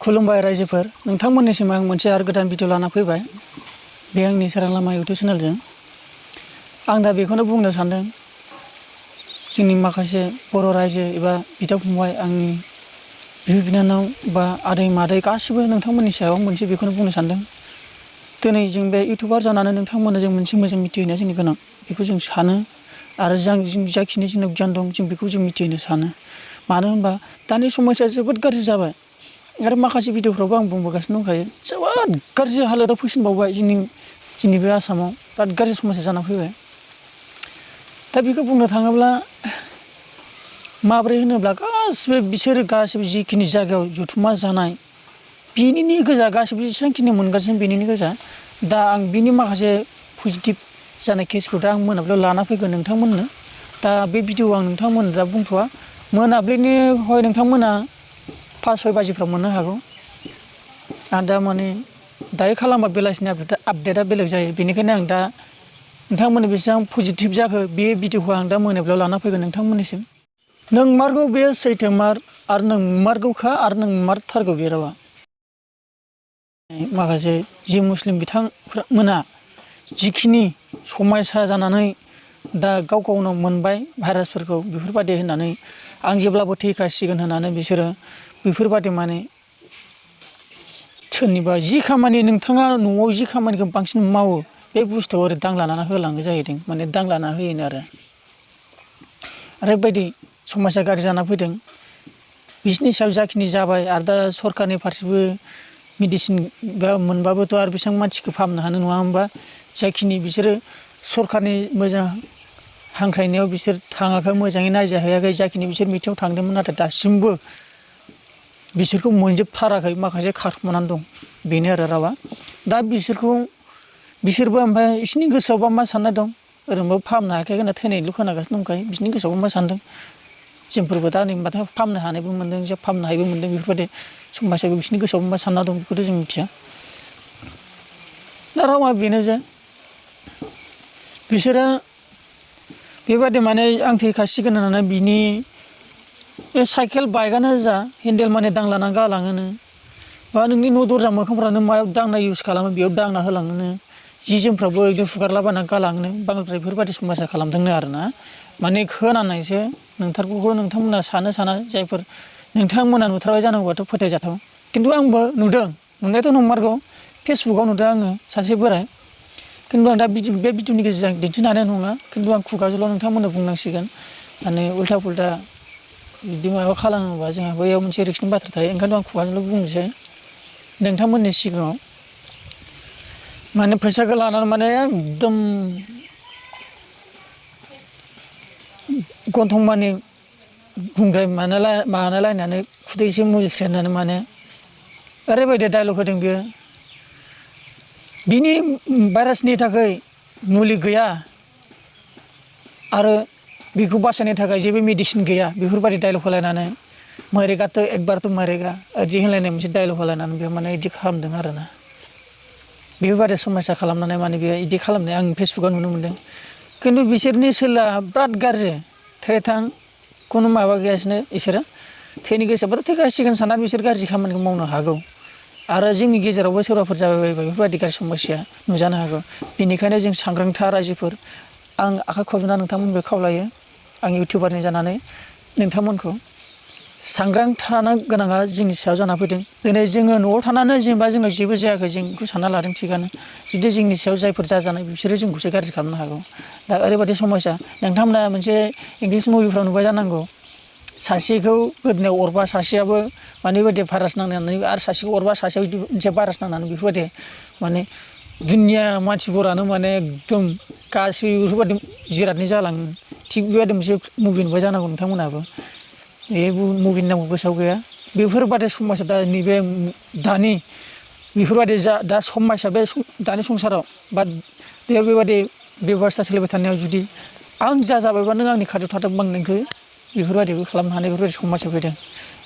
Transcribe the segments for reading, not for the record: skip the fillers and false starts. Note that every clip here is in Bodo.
खुलुमबाय रायजोफोर नोंथांमोननिसिम आं मोनसे आरो गोदान भिडिअ लाना फैबाय बे आंनि सोरां लामा इउटिउब चेनेलजों आं दा बेखौनो बुंनो सानदों जोंनि माखासे बर' रायजो एबा बिदा फंबाय आंनि बिब बिनानाव बा आदै मादै गासिबो नोंथांमोननि सायाव मोनसे बेखौनो बुंनो सानदों दिनै जों बे इउटिउबार जानानै नोंथांमोननो जों मोनसे मोजां मिथिहोनाया जोंनि गोनां बेखौ जों सानो आरो जों जाखिनि जोंनाव गियान दं जों बेखौ जों मिथिहोनो सानो मानो होनबा दानि समाजा जोबोद गाज्रि जाबाय आरो माखासे भिडिअफ्रावबो आं बुंबोगासिनो दंखायो जोबोद गाज्रि हालोदाव फैसिनबावबाय जोंनि बे आसामाव बिराद गाज्रि समस्या जाना फैबाय दा बेखौ बुंनो थाङोब्ला माबोरै होनोब्ला बिसोर जिखिनि जायगायाव जुथुमा जानाय बिनिनो गोजा गासिबो जेसेबांखिनि मोनगासिनो बिनिनो गोजा दा आं बिनि माखासे पजिटिभ जानाय केसखौ दा आं मोनाबिलियाव लाना फैगोन नोंथांमोननो दा बे भिडिअ आं नोंथांमोननो दा बुंथ'वा मोनाबिलिनि हय नोंथांमोना 5-6 बाजिफ्राव मोननो हागौ आं दा माने दायो खालामबा बेलासिनि आपडेटआ बेलेग जायो बेनिखायनो आं दा नोंथांमोननो बेसेबां पजिटिभ जाखो बे भिडिअखौ आं दा मोनाबिलियाव लाना फैगोन नोंथांमोननिसिम नोंमारगौ बे सैथोमार आरो नोंमारगौखा आरो नोंमारथारगौ बे रावा माखासे जि मुस्लिम बिथांमोना जिखिनि समयसा जानानै दा गाव गावनाव मोनबाय भाइरासफोरखौ बेफोरबायदि होननानै आं जेब्लाबो थैखासिगोन होननानै बिसोरो बेफोरबायदि माने सोरनिबा जि खामानि नोंथाङा न'आव जि खामानिखौ बांसिन मावो बे बुस्थुआव ओरै दांलाना होलाङो जाहैदों माने दांलाना होयोनो आरो ओरैबायदि समाजा गाज्रि जाना फैदों बिसोरनि सायाव जाखिनि जाबाय आरो दा सरखारनि फारसेबो मेडिसिन बा मोनबाबोथ' आरो बेसेबां मानसिखौ फाहामनो हानो नङा होमबा जाखिनि बिसोरो सरखारनि मोजां हांख्रायनायाव बिसोर थाङाखै मोजाङै नायजाहैयाखै जाखिनि बिसोर मिथिङाव थांदोंमोन नाथाय दासिमबो बिसोरखौ मोनजोबथाराखै माखासे खारखुमानानै दं बेनो आरो रावा दा बिसोरबो ओमफ्राय बिसोरनि गोसोआवबा मा साननाय दं ओरैनोबो फाहामनो हायाखै होनना थैनायल' खोनागासिनो दंखायो बिसोरनि गोसोआवबो मा सानदों जोंफोरबो दा नै माथो फाहामनो हानायबो मोनदों जे फाहामनो हायैबो मोनदों बेफोरबायदि समाजाबो बिसोरनि गोसोआवबो मा सानना दं बेखौथ' जों मिथिया दा रावा बेनो जे बिसोरो बेबायदि माने आं थैखासिगोन होननानै बिनि बे साइकेल बाइकआनो जा हेन्देल माने दांलाना गालाङोनो बा नोंनि न' दरजा मोखांफ्रानो मायाव दांना इउज खालामो बेयाव दांना होलाङोनो जि जोमफ्रावबो बिदिनो फुगारलाबायना गालाङोनो बांद्राय बेफोरबायदि समयसा खालामदोंनो आरोना माने खोनानायसो नोंथारगौखौ नोंथांमोना साना जायफोर नोंथांमोना नुथारबाय जानांगौबाथ' फोथायजाथाव खिन्थु आंबो नुदों नुनायाथ' नंमारगौ फेसबुकाव नुदों आङो सासे बोराय खिन्थु आं दा बे भिडिअनि गेजेरजों दिन्थिनो हानाय नङा खिन्थु आं खुगाजोंल' नोंथांमोननो बुंनांसिगोन माने उल्था पुल्था बिदि माबा खालामोबा जोंहा बैयाव मोनसे रिक्सनि बाथ्रा थायो ओंखायनो आं खुगाजोंल' बुंनोसै नोंथांमोननि सिगाङाव माने फैसाखौ लानानै माने एकदम गन्थं माने गुंग्राय मानालायनानै खुदै एसे मुजुस्रेनानै माने ओरैबायदि डायलग होदों बियो बिनि भाइरासनि थाखाय मुलि गैया आरो बेखौ बासायनो थाखाय जेबो मेडिसिन गैया बेफोरबायदि डायलग होलायनानै मरेगाथ' एकबारथ' मरेगा बिदि होनलायनाय मोनसे डायलग होलायनानै बेयो माने बिदि खालामदों आरोना बेफोरबायदि समयसा खालामनानै माने बेयो बिदि खालामनाय आं फेसबुकाव नुनो मोनदों खिन्थु बिसोरनि सोलोआ बिराद गाज्रि थैथां खुनु माबा गैयासिनो बिसोरो थैनो गोसोबाथ' थैखासिगोन साननानै बिसोर गाज्रि खामानिखौ मावनो हागौ आरो जोंनि गेजेरावबो सोरबाफोर जाबाय बायोबा बेफोरबायदि गाज्रि समस्या नुजानो हागौ बेनिखायनो जों सांग्रांथा रायजोफोर आं आखाइ खबजना नोंथांमोनखौ खावलायो आं इउटिउबारनि जानानै नोंथांमोनखौ सांग्रां थानो गोनाङा जोंनि सायाव जाना फैदों दिनै जोङो न'आव थानानै जेनेबा जोंनाव जेबो जायाखै जों बेखौ सानना लादों थिगानो जुदि जोंनि सायाव जायफोर जाजानाय बिसोरो जोंखौसो गाज्रि खालामनो हागौ दा ओरैबायदि समयसा नोंथांमोना मोनसे इंलिस मुभिफ्राव नुबाय जानांगौ सासेखौ गोदोनायाव अरबा सासेयाबो माने बेबायदि भाइरास नांनानै आरो सासेखौ अरबा सासेयाव बिदि मोनसे भाइरास नांनानै बेफोरबायदि माने दुनिया मानसिफोरानो माने एकदम गासैबो बेफोरबायदि जिरादनि जालाङो थिग बेबायदि मोनसे मुभि नुबाय जानांगौ नोंथांमोनाबो बे मुभिनि नामखौ गोसोआव गैया बेफोरबायदि समयसा दा नैबे दानि बेफोरबायदि दा समयसा बे दानि संसाराव बा बेबायदि बेब'स्था सोलिबाय थानायाव जुदि आं जाबायबा नों आंनि खाथियाव थाथोंबा आं नोंखौ बेफोरबायदिबो खालामनो हानाय बेफोरबायदि समयसा फैदों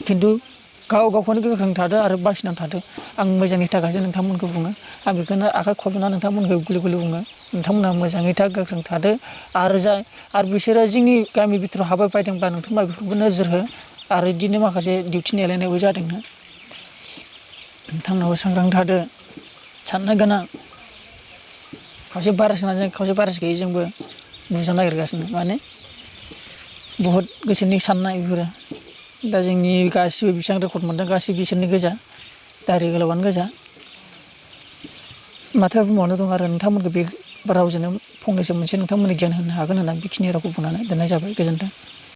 खिन्थु गावखौनो गोख्रों थादो आरो बासिनानै थादो आं मोजांनि थाखायसो नोंथांमोनखौ बुङो आं बेखौनो आखाइ खबजना नोंथांमोनखौ गुलि बुङो नोंथांमोना मोजाङै था गोख्रों थादो आरो बिसोरो जोंनि गामि बिथोराव हाबबाय बायदोंब्ला नोंथांमोना बेफोरखौ नोजोर हो आरो बिदिनो माखासे डिउटि नेलायनायबो जादोंनो नोंथांमोनाबो सांग्रां थादो साननो गोनां खावसे बारास जों खावसे बारास गैयै जोंबो बुजानो नागिरगासिनो माने बहुत गोसोनि साननाय बेफोरो दा जोंनि गासिबो बेसेबां रेकर्ड मोनदों गासिबो बिसोरनि गोजा दारि गोलावानो गोजा माथो बुंबावनो दं आरो नोंथांमोनखौ बे रावजोंनो फंनैसो मोनसे नोंथांमोननि गियान होनो हागोन होननानै बेखिनि रावखौ बुंनानै दोननाय जाबाय गोजोन्थों।